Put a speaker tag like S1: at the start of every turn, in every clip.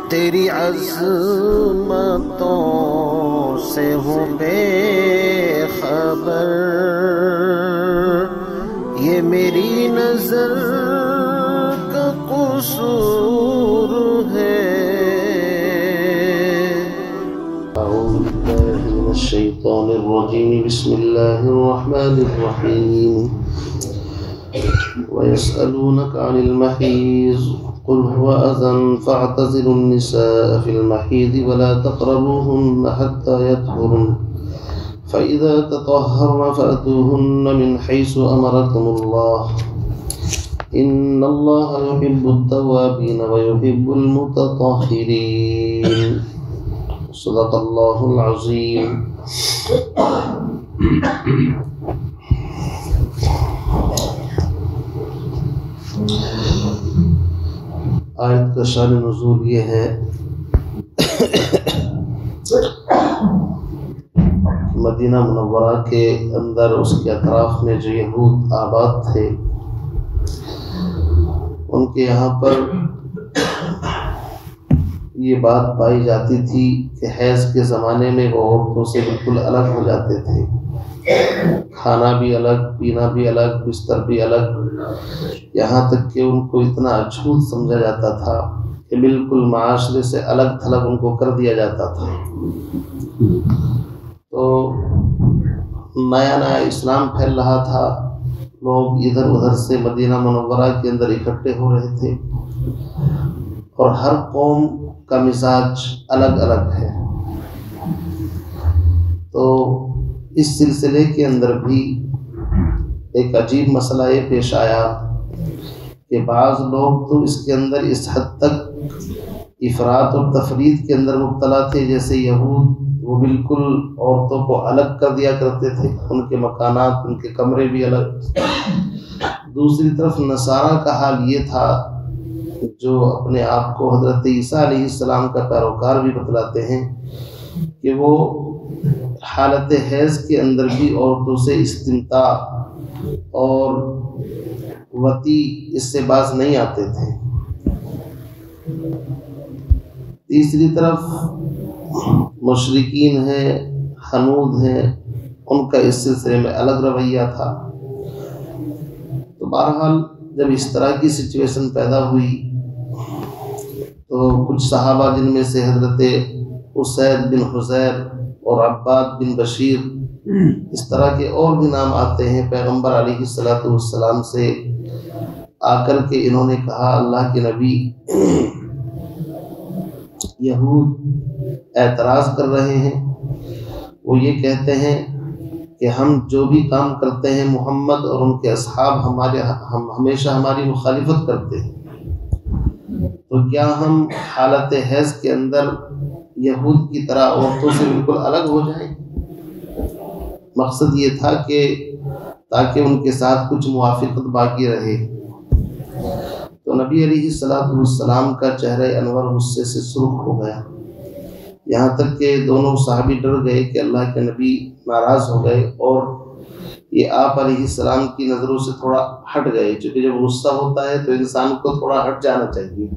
S1: تیری عظمتوں سے ہوں بے خبر، یہ میری نظر کا قصور ہے۔ اعوذ باللہ من الشیطان الرجیم، بسم اللہ الرحمن الرحیم۔ وَيَسْأَلُونَكَ عَنِ الْمَحِيضِ قُلْ هُوَ أَذًى فَاعْتَزِلُوا النِّسَاءَ فِي الْمَحِيضِ وَلَا تَقْرَبُوهُنَّ حَتَّى يَطْهُرْنَ فَإِذَا تَطَهَّرْنَ فَأْتُوهُنَّ مِنْ حَيْثُ أَمَرَكُمُ اللَّهُ إِنَّ اللَّهَ يُحِبُّ التَّوَّابِينَ وَيُحِبُّ الْمُتَطَهِّرِينَ۔ صدق اللہ العظیم۔ آیت کا شان نزول یہ ہے مدینہ منورہ کے اندر، اس کے اطراف میں جو یہود آباد تھے، ان کے یہاں پر یہ بات پائی جاتی تھی کہ حیض کے زمانے میں وہ عورتوں سے بالکل الگ ہو جاتے تھے، کھانا بھی الگ، پینا بھی الگ، بستر بھی الگ، یہاں تک کہ ان کو اتنا اچھوت سمجھا جاتا تھا کہ بالکل معاشرے سے الگ تھلگ ان کو کر دیا جاتا تھا۔ تو نیا نیا اسلام پھیل رہا تھا، لوگ ادھر ادھر سے مدینہ منورہ کے اندر اکٹھے ہو رہے تھے، اور ہر قوم کا مزاج الگ الگ ہے۔ تو اس سلسلے کے اندر بھی ایک عجیب مسئلہ یہ پیش آیا کہ بعض لوگ تو اس کے اندر اس حد تک افراط اور تفرید کے اندر مبتلا تھے، جیسے یہود وہ بالکل عورتوں کو الگ کر دیا کرتے تھے، ان کے مکانات، ان کے کمرے بھی الگ۔ دوسری طرف نصارہ کا حال یہ تھا، جو اپنے آپ کو حضرت عیسیٰ علیہ السلام کا پیروکار بھی بتلاتے ہیں، کہ وہ حالت حیض کے اندر بھی عورتوں سے استمتاع اور وطی اس سے باز نہیں آتے تھے۔ تیسری طرف مشرکین ہیں، حنود ہیں، ان کا اس سلسلے میں الگ رویہ تھا۔ تو بہرحال جب اس طرح کی سچویشن پیدا ہوئی تو کچھ صحابہ، جن میں سے حضرت اسید بن حضیر اور عباد بن بشیر، اس طرح کے اور بھی نام آتے ہیں، پیغمبر علیہ السلام سے آ کر کے انہوں نے کہا، اللہ کے نبی، یہود اعتراض کر رہے ہیں، وہ یہ کہتے ہیں کہ ہم جو بھی کام کرتے ہیں محمد اور ان کے اصحاب ہمیشہ ہماری مخالفت کرتے ہیں، تو کیا ہم حالت حیض کے اندر یہود کی طرح عورتوں سے بالکل الگ ہو جائیں؟ مقصد یہ تھا کہ تاکہ ان کے ساتھ کچھ موافقت باقی رہے۔ تو نبی علیہ السلام کا چہرہ انور غصے سے سرخ ہو گیا، یہاں تک کہ دونوں صحابی ڈر گئے کہ اللہ کے نبی ناراض ہو گئے، اور یہ آپ علیہ السلام کی نظروں سے تھوڑا ہٹ گئے، چونکہ جب غصہ ہوتا ہے تو انسان کو تھوڑا ہٹ جانا چاہیے۔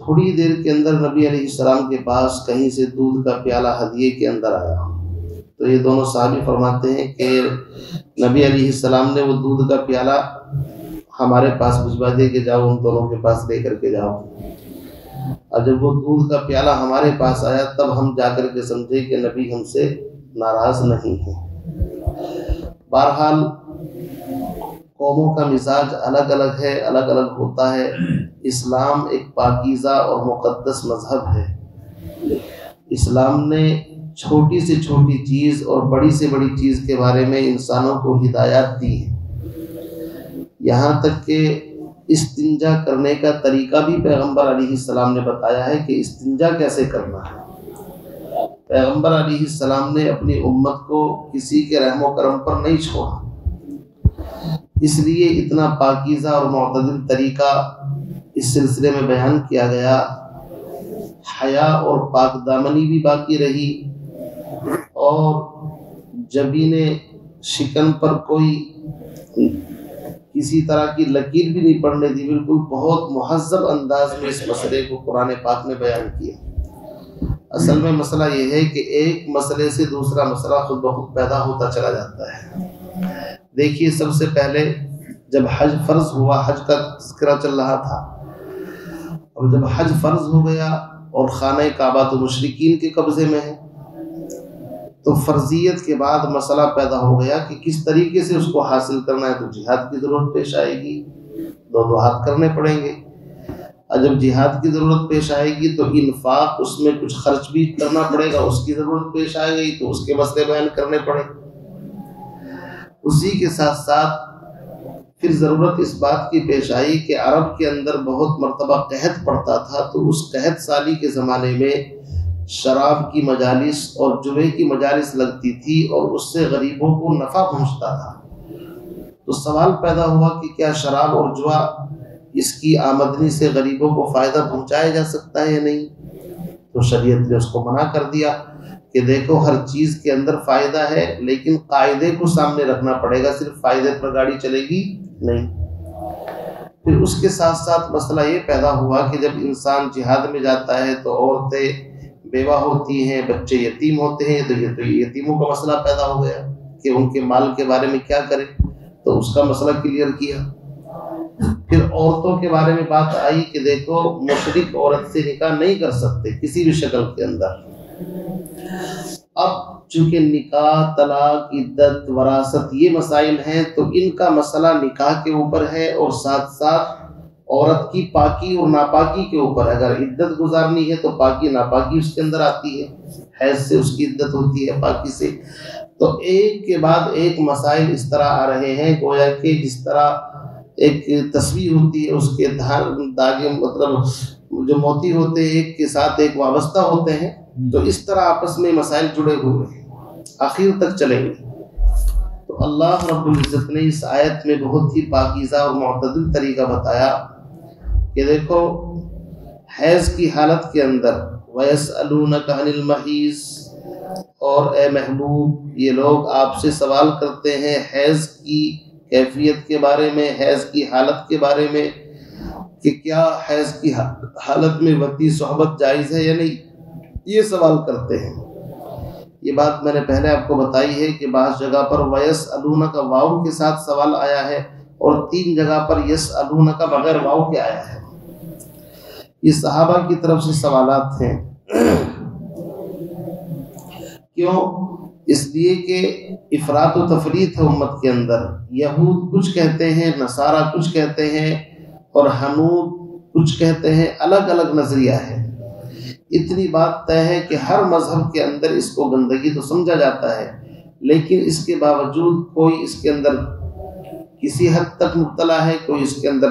S1: تھوڑی دیر کے اندر نبی علیہ السلام کے پاس کہیں سے دودھ کا پیالہ ہدیے کے اندر آیا، تو یہ دونوں صحابی فرماتے ہیں کہ نبی علیہ السلام نے وہ دودھ کا پیالہ ہمارے پاس بھجوا دے کہ جاؤ ان دونوں کے پاس لے کر کے جاؤ۔ اور جب وہ دودھ کا پیالہ ہمارے پاس آیا تب ہم جا کر کے سمجھے کہ نبی ہم سے ناراض نہیں ہے۔ بہرحال قوموں کا مزاج الگ الگ ہے، الگ الگ ہوتا ہے۔ اسلام ایک پاکیزہ اور مقدس مذہب ہے۔ اسلام نے چھوٹی سے چھوٹی چیز اور بڑی سے بڑی چیز کے بارے میں انسانوں کو ہدایات دی ہے، یہاں تک کہ استنجا کرنے کا طریقہ بھی پیغمبر علیہ السلام نے بتایا ہے کہ استنجا کیسے کرنا ہے۔ پیغمبر علیہ السلام نے اپنی امت کو کسی کے رحم و کرم پر نہیں چھوڑا، اس لیے اتنا پاکیزہ اور معتدل طریقہ اس سلسلے میں بیان کیا گیا۔ حیا اور پاک دامنی بھی باقی رہی، اور جبین شکن پر کوئی کسی طرح کی لکیر بھی نہیں پڑنے دی، بالکل بہت مہذب انداز میں اس مسئلے کو قرآن پاک نے بیان کیا۔ اصل میں مسئلہ یہ ہے کہ ایک مسئلے سے دوسرا مسئلہ خود بخود پیدا ہوتا چلا جاتا ہے۔ دیکھیے، سب سے پہلے جب حج فرض ہوا، حج کا تذکرہ چل رہا تھا، اور جب حج فرض ہو گیا اور خانہ کعبہ تو مشرکین کے قبضے میں ہے، تو فرضیت کے بعد مسئلہ پیدا ہو گیا کہ کس طریقے سے اس کو حاصل کرنا ہے۔ تو جہاد کی ضرورت پیش آئے گی، دو ہاتھ کرنے پڑیں گے، اور جب جہاد کی ضرورت پیش آئے گی تو انفاق، اس میں کچھ خرچ بھی کرنا پڑے گا، اس کی ضرورت پیش آئے گی تو اس کے مسئلے بیان کرنے پڑے گے۔ اسی کے ساتھ ساتھ پھر ضرورت اس بات کی پیش آئی کہ عرب کے اندر بہت مرتبہ قحط پڑتا تھا، تو اس قحط سالی کے زمانے میں شراب کی مجالس اور جوے کی مجالس لگتی تھی، اور اس سے غریبوں کو نفع پہنچتا تھا۔ تو سوال پیدا ہوا کہ کیا شراب اور جوا، اس کی آمدنی سے غریبوں کو فائدہ پہنچایا جا سکتا ہے یا نہیں؟ تو شریعت نے اس کو منع کر دیا کہ دیکھو، ہر چیز کے اندر فائدہ ہے، لیکن قاعدے کو سامنے رکھنا پڑے گا، صرف فائدے پر گاڑی چلے گی نہیں۔ پھر اس کے ساتھ ساتھ مسئلہ یہ پیدا ہوا کہ جب انسان جہاد میں جاتا ہے تو عورتیں بیوہ ہوتی ہیں، بچے یتیم ہوتے ہیں، تو یتیموں کا مسئلہ پیدا ہو گیا کہ ان کے مال کے بارے میں کیا کریں، تو اس کا مسئلہ کلیئر کیا۔ پھر عورتوں کے بارے میں بات آئی کہ دیکھو، مشرک عورت سے نکاح نہیں کر سکتے کسی بھی شکل کے اندر۔ اب چونکہ نکاح، طلاق، عدت، وراثت یہ مسائل ہیں، تو ان کا مسئلہ نکاح کے اوپر ہے، اور ساتھ ساتھ عورت کی پاکی اور ناپاکی کے اوپر۔ اگر عدت گزارنی ہے تو پاکی ناپاکی اس کے اندر آتی ہے، حیض سے اس کی عدت ہوتی ہے، پاکی سے۔ تو ایک کے بعد ایک مسائل اس طرح آ رہے ہیں، گویا کہ جس طرح ایک تصویر ہوتی ہے، اس کے داغے، مطلب جو موتی ہوتے ہیں ایک کے ساتھ ایک وابستہ ہوتے ہیں، تو اس طرح آپس میں مسائل جڑے ہوئے ہیں، آخر تک چلیں گے۔ تو اللہ رب العزت نے اس آیت میں بہت ہی پاکیزہ اور معتدل طریقہ بتایا کہ دیکھو، حیض کی حالت کے اندر وَيَسْأَلُونَكَ عَنِ الْمَحِيضِ، اور اے محبوب، یہ لوگ آپ سے سوال کرتے ہیں حیض کی کیفیت کے بارے میں، حیض کی حالت کے بارے میں، کہ کیا حیض کی حالت میں وطی صحبت جائز ہے یا نہیں، یہ سوال کرتے ہیں۔ یہ بات میں نے پہلے آپ کو بتائی ہے کہ بعض جگہ پر وَيَسْأَلُونَكَ واو کے ساتھ سوال آیا ہے، اور 3 جگہ پر يَسْأَلُونَكَ بغیر واو کے آیا ہے۔ یہ صحابہ کی طرف سے سوالات ہیں۔ کیوں؟ اس لیے کہ افراط و تفریط ہے امت کے اندر، یہود کچھ کہتے ہیں، نصارہ کچھ کہتے ہیں، اور حنود کچھ کہتے ہیں، الگ الگ نظریہ ہے۔ اتنی بات طے ہے کہ ہر مذہب کے اندر اس کو گندگی تو سمجھا جاتا ہے، لیکن اس کے باوجود کوئی اس کے اندر کسی حد تک مبتلا ہے، کوئی اس کے اندر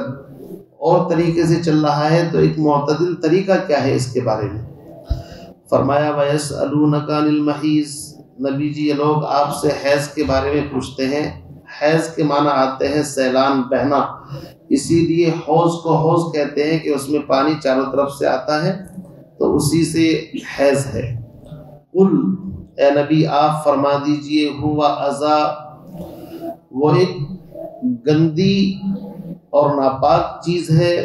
S1: اور طریقے سے چل رہا ہے۔ تو ایک معتدل طریقہ کیا ہے اس کے بارے میں؟ فرمایا وَيَسْأَلُونَكَ عَنِ الْمَحِيضِ، نبی جی یہ لوگ آپ سے حیض کے بارے میں پوچھتے ہیں۔ حیض کے معنی آتے ہیں سیلان، بہنا، اسی لیے حوض کو حوض کہتے ہیں کہ اس میں پانی چاروں طرف سے آتا ہے، تو اسی سے حیض ہے۔ قل، اے نبی آپ فرما دیجئے، ہوا اذا، وہ ایک گندی اور ناپاک چیز ہے،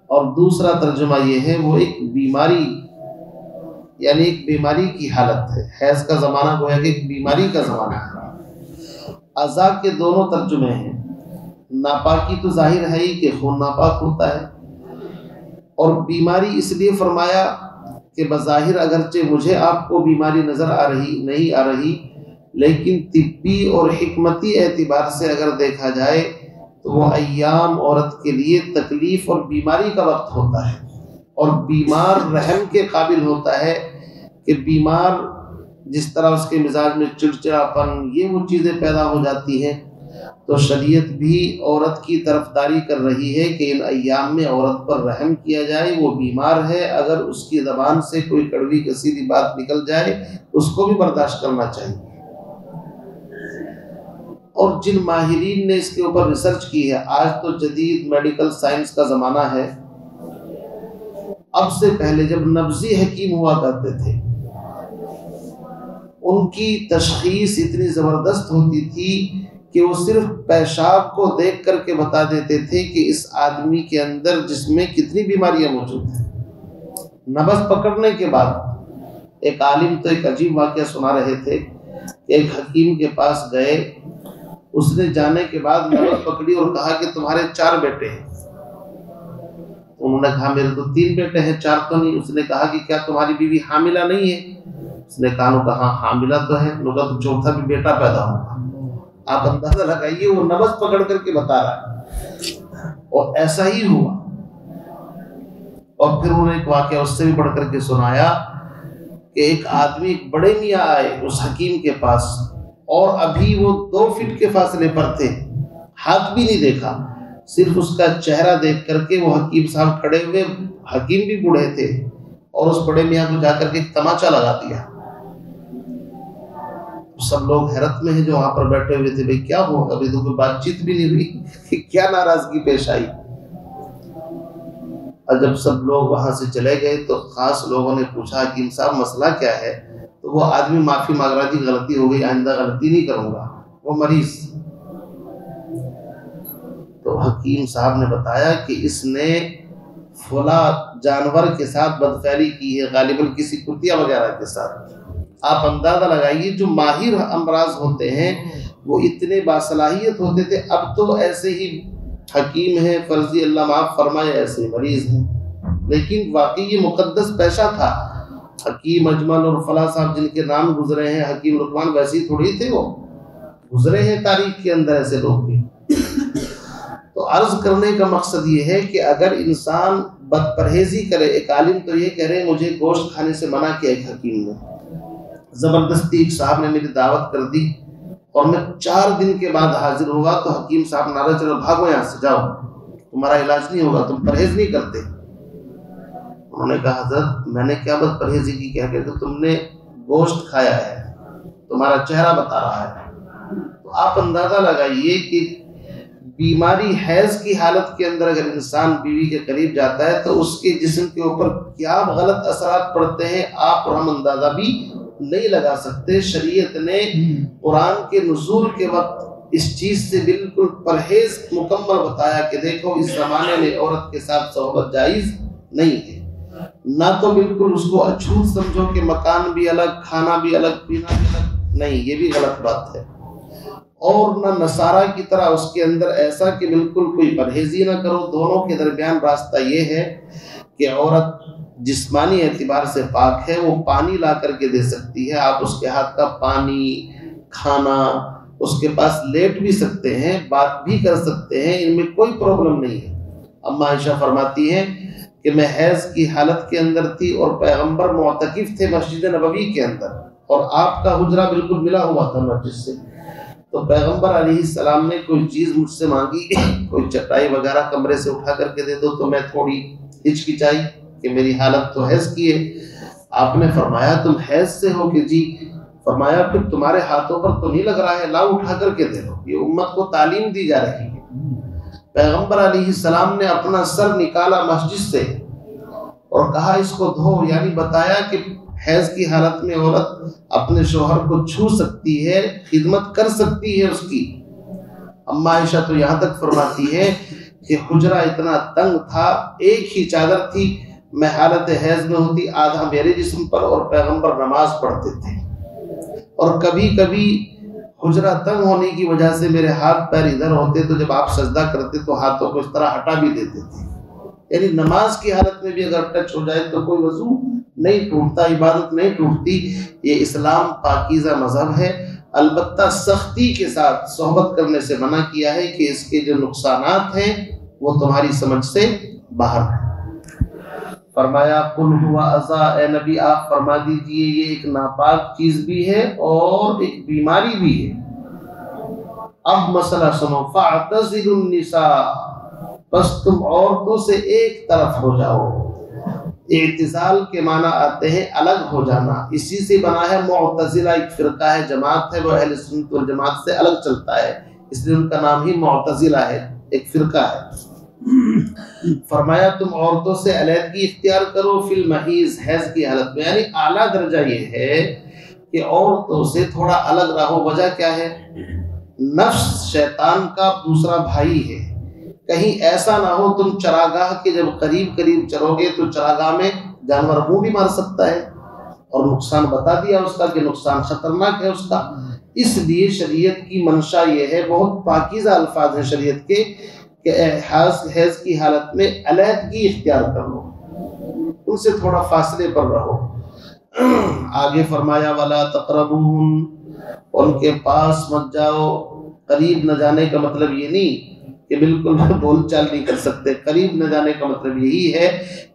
S1: اور دوسرا ترجمہ یہ ہے وہ ایک بیماری، یعنی ایک بیماری کی حالت ہے۔ حیض کا زمانہ گویا کہ ایک بیماری کا زمانہ ہے۔ اذا کے دونوں ترجمے ہیں۔ ناپاکی تو ظاہر ہے ہی کہ خون ناپاک ہوتا ہے، اور بیماری اس لیے فرمایا کہ بظاہر اگرچہ مجھے آپ کو بیماری نظر نہیں آ رہی، لیکن طبی اور حکمتی اعتبار سے اگر دیکھا جائے تو وہ ایام عورت کے لیے تکلیف اور بیماری کا وقت ہوتا ہے، اور بیمار رحم کے قابل ہوتا ہے کہ بیمار جس طرح اس کے مزاج میں چڑچڑاپن، یہ وہ چیزیں پیدا ہو جاتی ہیں۔ تو شریعت بھی عورت کی طرفداری کر رہی ہے کہ ان ایام میں عورت پر رحم کیا جائے۔ وہ بیمار ہے، اگر اس کی زبان سے کوئی کڑوی کسیدی بات نکل جائے اس کو بھی برداشت کرنا چاہیے۔ اور جن ماہرین نے اس کے اوپر ریسرچ کی ہے، آج تو جدید میڈیکل سائنس کا زمانہ ہے، اب سے پہلے جب نبضی حکیم ہوا کرتے تھے، ان کی تشخیص اتنی زبردست ہوتی تھی کہ وہ صرف پیشاب کو دیکھ کر کے بتا دیتے تھے کہ اس آدمی کے اندر جس میں کتنی بیماریاں موجود ہیں۔ نبض پکڑنے کے بعد ایک عالم تو ایک عجیب واقعہ سنا رہے تھے کہ ایک حکیم کے پاس گئے، اس نے جانے کے بعد نبض پکڑی اور کہا کہ تمہارے 4 بیٹے ہیں۔ انہوں نے کہا میرے تو 3 بیٹے ہیں، 4 تو نہیں۔ اس نے کہا کہ کیا تمہاری بیوی حاملہ نہیں ہے؟ اس نے کہا ہاں حاملہ تو ہے۔ انہوں نے کہا تو 4تھا بھی بیٹا پیدا ہوگا۔ آپ اندازہ لگائیے، وہ نبض پکڑ کر کے بتا رہا ہے، اور ایسا ہی ہوا۔ اور پھر انہوں نے ایک واقعہ اس سے بھی بڑھ کر کے سنایا کہ ایک آدمی، ایک بڑے میاں آئے اس حکیم کے پاس، اور ابھی وہ 2 فٹ کے فاصلے پر تھے، ہاتھ بھی نہیں دیکھا، صرف اس کا چہرہ دیکھ کر کے وہ حکیم صاحب کھڑے ہوئے، حکیم بھی بوڑھے تھے، اور اس بڑے میاں کو جا کر کے ایک تماچا لگا دیا۔ سب لوگ حیرت میں ہیں جو وہاں پر بیٹھے ہوئے تھے، بھئی کیا ہوا؟ ابھی تو کوئی بات چیت بھی نہیں ہوئی کہ کیا ناراضگی پیش آئی۔ اور جب سب لوگ وہاں سے چلے گئے تو خاص لوگوں نے پوچھا حکیم صاحب مسئلہ کیا ہے؟ تو وہ آدمی معافی مانگ رہا جی غلطی ہو گئی، آئندہ غلطی نہیں کروں گا۔ وہ مریض، تو حکیم صاحب نے بتایا کہ اس نے فلاں جانور کے ساتھ بدفعلی کی ہے، غالباً کسی کتیا وغیرہ کے ساتھ۔ آپ اندازہ لگائیے، جو ماہر امراض ہوتے ہیں وہ اتنے باصلاحیت ہوتے تھے، اب تو ایسے ہی حکیم ہیں، فرضی اللہ معاف فرمائے، ایسے مریض ہیں۔ لیکن واقعی یہ مقدس پیشہ تھا۔ حکیم اجمل اور فلاں صاحب جن کے نام گزرے ہیں، حکیم لقمان، ویسے ہی تھوڑی تھے، وہ گزرے ہیں تاریخ کے اندر ایسے لوگ بھی۔ تو عرض کرنے کا مقصد یہ ہے کہ اگر انسان بد پرہیزی کرے، ایک عالم تو یہ کہہ رہے مجھے گوشت کھانے سے منع کیا ایک حکیم نے، زبردستی ایک صاحب نے میری دعوت کر دی اور میں 4 دن کے بعد حاضر ہوا، تو حکیم صاحب نعرہ چلو بھاگو یہاں سے، جاؤ، تمہارا علاج نہیں ہوگا، تم پرہیز نہیں کرتے۔ انہوں نے کہا حضرت میں نے کیا بد پرہیزی کی؟ کیا کہ تم نے گوشت کھایا ہے، تمہارا چہرہ بتا رہا ہے۔ تو آپ اندازہ لگائیے کہ بیماری حیض کی حالت کے اندر اگر انسان بیوی کے قریب جاتا ہے تو اس کے جسم کے اوپر کیا غلط اثرات پڑتے ہیں آپ اور ہم اندازہ بھی نہیں لگا سکتے۔ شریعت نے قرآن کے نزول کے وقت اس چیز سے بالکل پرہیز مکمل بتایا کہ دیکھو اس زمانے میں عورت کے ساتھ صحبت جائز نہیں ہے، نہ تو بالکل اس کو اچھوت سمجھو کہ مکان بھی الگ، کھانا بھی الگ، پینا بھی الگ، نہیں، یہ بھی غلط بات ہے۔ اور نہ نصارہ کی طرح اس کے اندر ایسا کہ بالکل کوئی پرہیزی نہ کرو۔ دونوں کے درمیان راستہ یہ ہے کہ عورت جسمانی اعتبار سے پاک ہے، وہ پانی لا کر کے دے سکتی ہے، آپ اس کے ہاتھ کا پانی، کھانا، اس کے پاس لیٹ بھی سکتے ہیں، بات بھی کر سکتے ہیں، ان میں کوئی پرابلم نہیں ہے۔ اما عائشہ فرماتی ہیں کہ میں حیض کی حالت کے اندر تھی اور پیغمبر معتکف تھے مسجد نبوی کے اندر، اور آپ کا حجرہ بالکل ملا ہوا تھا مسجد سے۔ تو پیغمبر علیہ السلام نے کوئی چیز مجھ سے مانگی، کوئی چٹائی وغیرہ کمرے سے اٹھا کر کے دے دو، تو میں تھوڑی ہچکچائی کہ میری حالت تو حیض کی ہے۔ آپ نے فرمایا تم حیض سے ہو کہ جی؟ فرمایا پھر تمہارے ہاتھوں پر تو نہیں لگ رہا ہے، لاؤ اٹھا کر کے دے دو۔ یہ امت کو تعلیم دی جا رہی ہے۔ پیغمبر علیہ السلام نے اپنا سر نکالا مسجد سے اور کہا اس کو دھو، یعنی بتایا کہ حیض کی حالت میں عورت اپنے شوہر کو چھو سکتی ہے، خدمت کر سکتی ہے اس کی۔ اما عائشہ تو یہاں تک فرماتی ہے کہ حجرہ اتنا تنگ تھا، ایک ہی چادر تھی، میں حالت حیض میں ہوتی، آدھا میرے جسم پر، اور پیغمبر نماز پڑھتے تھے، اور کبھی کبھی حجرہ تنگ ہونے کی وجہ سے میرے ہاتھ پیر ادھر ہوتے، تو جب آپ سجدہ کرتے تو ہاتھوں کو اس طرح ہٹا بھی دیتے تھے۔ یعنی نماز کی حالت میں بھی اگر ٹچ ہو جائے تو کوئی وضو نہیں ٹوٹتا، عبادت نہیں ٹوٹتی۔ یہ اسلام پاکیزہ مذہب ہے، البتہ سختی کے ساتھ صحبت کرنے سے منع کیا ہے کہ اس کے جو نقصانات ہیں وہ تمہاری سمجھ سے باہر ہیں۔ فرمایا قل ہوا اذی، اے نبی آپ فرما دیجئے یہ ایک ناپاک چیز بھی ہے اور ایک بیماری بھی ہے۔ اب مسئلہ سنو، فاعتزلوا النساء، بس تم عورتوں سے ایک طرف ہو جاؤ۔ اعتزال کے معنی آتے ہیں الگ ہو جانا، اسی سے بنا ہے معتزلہ، ایک فرقہ ہے، جماعت ہے، وہ اہل سنت والجماعت سے الگ چلتا ہے، اس لیے ان کا نام ہی معتزلہ ہے، ایک فرقہ ہے۔ فرمایا تم عورتوں سے علیحدگی اختیار کرو فی المحیض، حیض کی حالت میں، یعنی اعلیٰ درجہ یہ ہے کہ عورتوں سے تھوڑا الگ رہو۔ وجہ کیا ہے نفس شیطان کا دوسرا بھائی ہے، کہیں ایسا نہ ہو تم چراگاہ کے جب قریب قریب چرو گے تو چراگاہ میں جانور منہ بھی مار سکتا ہے، اور نقصان بتا دیا اس کا کہ نقصان خطرناک ہے اس کا۔ اس لیے شریعت کی منشا یہ ہے، بہت پاکیزہ الفاظ ہیں شریعت کے، کہ حیض کی حالت میں علیحدگی اختیار کر لو، ان سے تھوڑا فاصلے پر رہو۔ آگے فرمایا وَلَا تَقْرَبُوهُنَّ، ان کے پاس مت جاؤ۔ قریب نہ جانے کا مطلب یہ نہیں کہ بالکل بول چال نہیں کر سکتے، قریب نہ جانے کا مطلب یہی ہے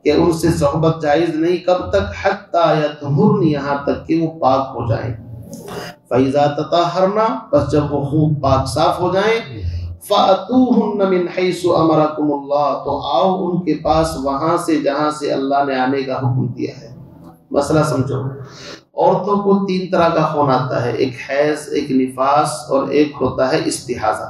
S1: کہ ان سے صحبت جائز نہیں، کب تک؟ حتیٰ یطہرن، یہاں تک کہ وہ پاک ہو جائیں۔ فَإِذَا تَطَہَّرْنَ، بس جب وہ خوب پاک صاف ہو جائیں، فَأْتُوهُنَّ مِنْ حَيْثُ أَمَرَكُمُ اللَّهُ، تو آؤ ان کے پاس وہاں سے جہاں سے اللہ نے آنے کا حکم دیا ہے۔ مسئلہ سمجھو، عورتوں کو 3 طرح کا خون آتا ہے، ایک حیض، ایک نفاس، اور ایک ہوتا ہے استحاضہ۔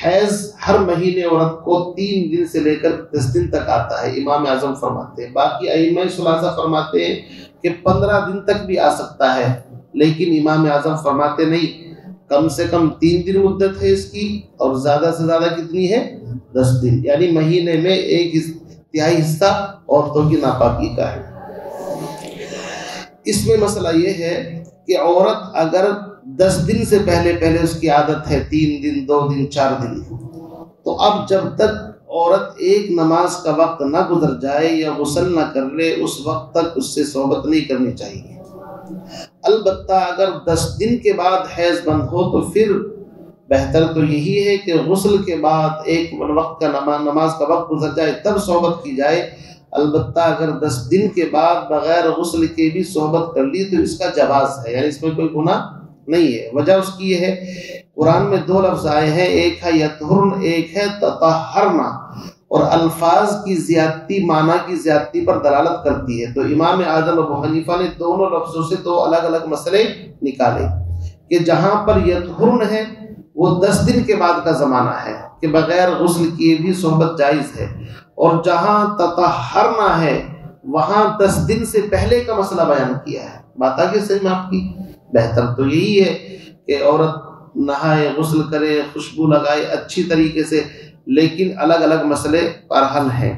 S1: حیض ہر مہینے عورت کو 3 دن سے لے کر 10 دن تک آتا ہے، امام اعظم فرماتے ہیں۔ باقی ائمہ ثلاثہ فرماتے ہیں کہ 15 دن تک بھی آ سکتا ہے، لیکن امام اعظم فرماتے نہیں، کم سے کم 3 دن مدت ہے اس کی، اور زیادہ سے زیادہ کتنی ہے؟ 10 دن، یعنی مہینے میں 1/3 حصہ عورتوں کی ناپاکی کا ہے۔ اس میں مسئلہ یہ ہے کہ عورت اگر 10 دن سے پہلے اس کی عادت ہے 3 دن 2 دن 4 دن، تو اب جب تک عورت ایک نماز کا وقت نہ گزر جائے یا غسل نہ کر لے، اس وقت تک اس سے صحبت نہیں کرنی چاہیے۔ البتہ اگر 10 دن کے بعد حیض بند ہو تو پھر بہتر تو یہی ہے کہ غسل کے بعد ایک وقت کا نماز کا وقت گزر جائے تب صحبت کی جائے۔ البتہ اگر 10 دن کے بعد بغیر غسل کے بھی صحبت کر لی تو اس کا جواز ہے، یعنی اس میں کوئی گناہ نہیں ہے۔ وجہ اس کی یہ ہے، قرآن میں 2 لفظ آئے ہیں، ایک ہے یطہرن، ایک ہے تطہرن، اور الفاظ کی زیادتی معنی کی زیادتی پر دلالت کرتی ہے۔ تو امام اعظم ابو حنیفہ نے دونوں لفظوں سے 2 الگ الگ مسئلے نکالے، کہ جہاں پر یطہرن ہے وہ 10 دن کے بعد کا زمانہ ہے کہ بغیر غسل کیے بھی صحبت جائز ہے، اور جہاں تطہرن ہے وہاں 10 دن سے پہلے کا مسئلہ بیان کیا ہے۔ بات آگے صحیح میں آپ کی؟ بہتر تو یہی ہے کہ عورت نہائے، غسل کرے، خوشبو لگائے اچھی طریقے سے، لیکن الگ الگ مسئلے پر حل ہیں۔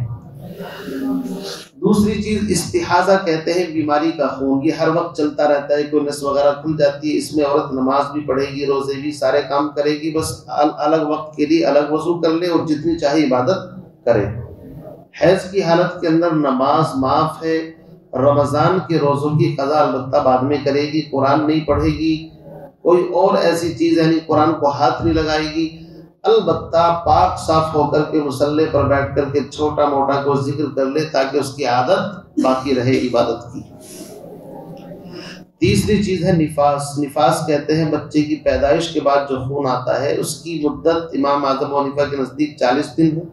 S1: دوسری چیز استحاضہ کہتے ہیں، بیماری کا خون، یہ ہر وقت چلتا رہتا ہے، کوئی نس وغیرہ کھل جاتی ہے، اس میں عورت نماز بھی پڑھے گی، روزے بھی، سارے کام کرے گی، بس الگ وقت کے لیے الگ وضو کر لے اور جتنی چاہے عبادت کرے۔ حیض کی حالت کے اندر نماز معاف ہے، رمضان کے روزوں کی قضا البتہ بعد میں کرے گی، قرآن نہیں پڑھے گی، کوئی اور ایسی چیز یعنی قرآن کو ہاتھ نہیں لگائے گی، البتہ پاک صاف ہو کر کے مصلی پر بیٹھ کر کے چھوٹا موٹا کو ذکر کر لے تاکہ اس کی عادت باقی رہے عبادت کی۔ تیسری چیز ہے نفاس۔ نفاس کہتے ہیں بچے کی پیدائش کے بعد جو خون آتا ہے، اس کی مدت امام اعظم ابو حنیفہ کے نزدیک 40 دن ہے،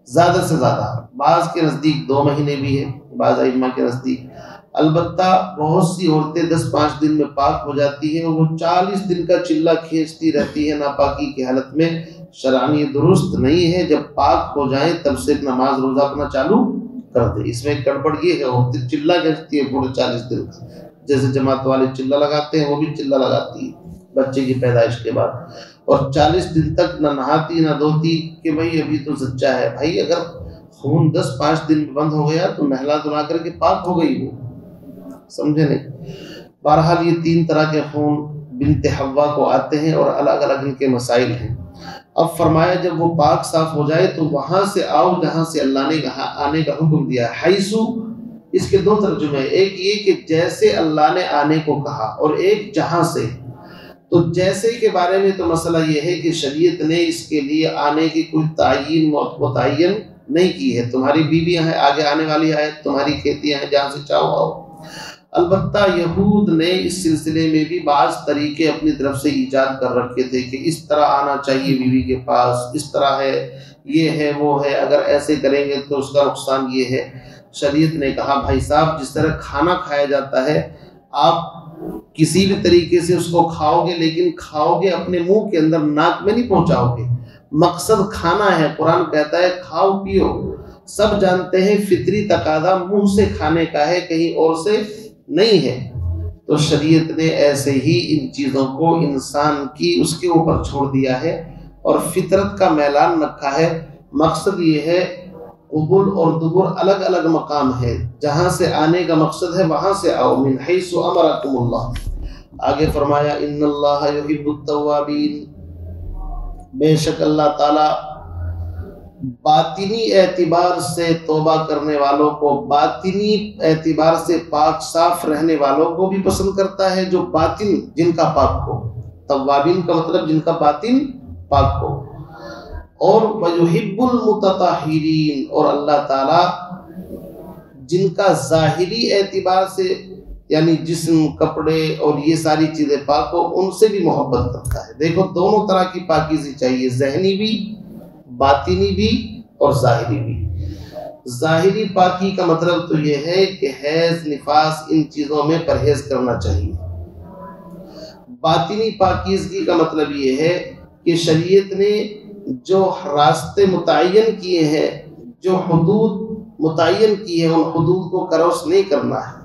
S1: زیادہ سے زیادہ، بعض کے نزدیک 2 مہینے بھی ہے، بعض ائمہ کے نزدیک۔ البتہ بہت سی عورتیں 10-5 دن میں پاک ہو جاتی ہیں، اور وہ 40 دن کا چلہ کھینچتی رہتی ہے ناپاکی کی حالت میں، شرعاً یہ درست نہیں ہے۔ جب پاک ہو جائیں تب سے نماز روزہ اپنا چالو کر دے۔ اس میں گڑبڑ یہ ہے، عورتیں چلہ کھینچتی ہے پورے 40 دن کا، جیسے جماعت والے چلہ لگاتے ہیں وہ بھی چلہ لگاتی ہے بچے کی پیدائش کے بعد، اور 40 دن تک نہ نہاتی نہ دھوتی کہ بھائی ابھی تو زچہ ہے۔ بھائی اگر خون 10-5 دن بند ہو گیا تو نہلا دھلا کر کے پاک ہو گئی، وہ سمجھے نہیں؟ بہرحال یہ 3 طرح کے خون بنت حوا کو آتے ہیں اور الگ الگ ان کے مسائل ہیں۔ اب فرمایا جب وہ پاک صاف ہو جائے تو وہاں سے آؤ جہاں سے اللہ نے آنے کا حکم دیا۔ حیثو، اس کے 2 ترجمے، ایک یہ کہ جیسے اللہ نے آنے کو کہا، اور ایک جہاں سے۔ تو جیسے کے بارے میں تو مسئلہ یہ ہے کہ شریعت نے اس کے لیے آنے کی کوئی تعین متعین نہیں کی ہے، تمہاری بیویاں ہیں آگے آنے والی ہے، تمہاری کھیتیاں ہیں جہاں سے چاہو آؤ۔ البتہ یہود نے اس سلسلے میں بھی بعض طریقے اپنی طرف سے ایجاد کر رکھے تھے کہ اس طرح آنا چاہیے بیوی کے پاس، اس طرح ہے، یہ ہے، وہ ہے، اگر ایسے کریں گے تو اس کا نقصان یہ ہے۔ شریعت نے کہا بھائی صاحب جس طرح کھانا کھایا جاتا ہے، آپ کسی بھی طریقے سے اس کو کھاؤ گے، لیکن کھاؤ گے اپنے منہ کے اندر، ناک میں نہیں پہنچاؤ گے۔ مقصد کھانا ہے، قرآن کہتا ہے کھاؤ پیو، سب جانتے ہیں فطری تقاضا منہ سے کھانے کا ہے، کہیں اور سے نہیں ہے۔ تو شریعت نے ایسے ہی ان چیزوں کو انسان کی اس کے اوپر چھوڑ دیا ہے اور فطرت کا میلان رکھا ہے۔ مقصد یہ ہے قبول اور دبر الگ الگ مقام ہے، جہاں سے آنے کا مقصد ہے وہاں سے آؤ، من حیث امرکم اللہ۔ آگے فرمایا ان اللہ یحب التوابین، بے شک اللہ تعالی باطنی اعتبار سے توبہ کرنے والوں کو، باطنی اعتبار سے پاک صاف رہنے والوں کو بھی پسند کرتا ہے، جو باطن جن کا پاک ہو۔ توابین کا مطلب جن کا باطن پاک ہو۔ اور وَيُحِبُّ الْمُتَطَہِّرِينَ، اور اللہ تعالی جن کا ظاہری اعتبار سے یعنی جسم، کپڑے اور یہ ساری چیزیں پاک ہو، ان سے بھی محبت کرتا ہے۔ دیکھو دونوں طرح کی پاکیزی چاہیے، ذہنی بھی، باطنی بھی اور ظاہری بھی۔ ظاہری پاکی کا مطلب تو یہ ہے کہ حیض، نفاس، ان چیزوں میں پرہیز کرنا چاہیے۔ باطنی پاکیزگی کا مطلب یہ ہے کہ شریعت نے جو راستے متعین کیے ہیں، جو حدود متعین کی ہیں، ان حدود کو کراس نہیں کرنا ہے۔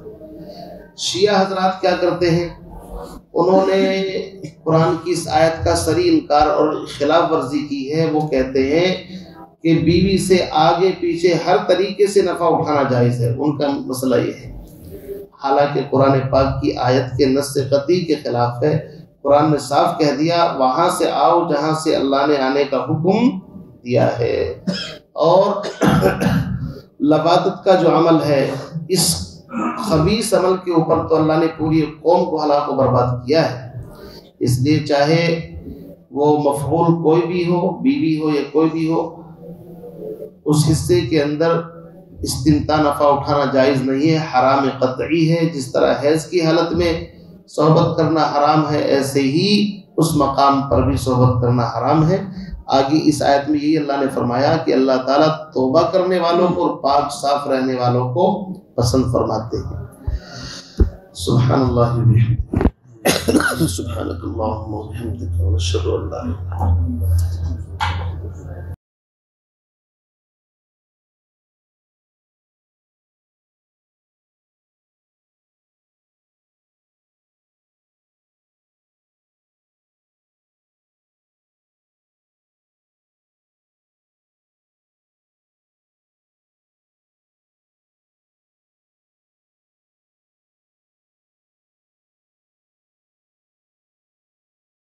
S1: شیعہ حضرات کیا کرتے ہیں؟ انہوں نے قرآن کی اس آیت کا صریح انکار اور خلاف ورزی کی ہے۔ وہ کہتے ہیں کہ بیوی سے آگے پیچھے ہر طریقے سے نفع اٹھانا جائز ہے، ان کا مسئلہ یہ ہے۔ حالانکہ قرآن پاک کی آیت کے نص قطعی کے خلاف ہے۔ قرآن نے صاف کہہ دیا وہاں سے آؤ جہاں سے اللہ نے آنے کا حکم دیا ہے۔ اور لواطت کا جو عمل ہے، اس خبیث عمل کے اوپر تو اللہ نے پوری قوم کو ہلاک و برباد کیا ہے۔ اس لیے چاہے وہ مفعول کوئی بھی ہو، بیوی ہو یا کوئی بھی ہو، اس حصے کے اندر استمتاع نفع اٹھانا جائز نہیں ہے، حرام قطعی ہے۔ جس طرح حیض کی حالت میں صحبت کرنا حرام ہے، ایسے ہی اس مقام پر بھی صحبت کرنا حرام ہے۔ آگے اس آیت میں یہی اللہ نے فرمایا کہ اللہ تعالیٰ توبہ کرنے والوں کو اور پاک صاف رہنے والوں کو پسند فرماتے ہیں۔ سبحان اللہ وبحمدہ، سبحانک اللہم وبحمدک، ونشہد ان لا الہ الا انت۔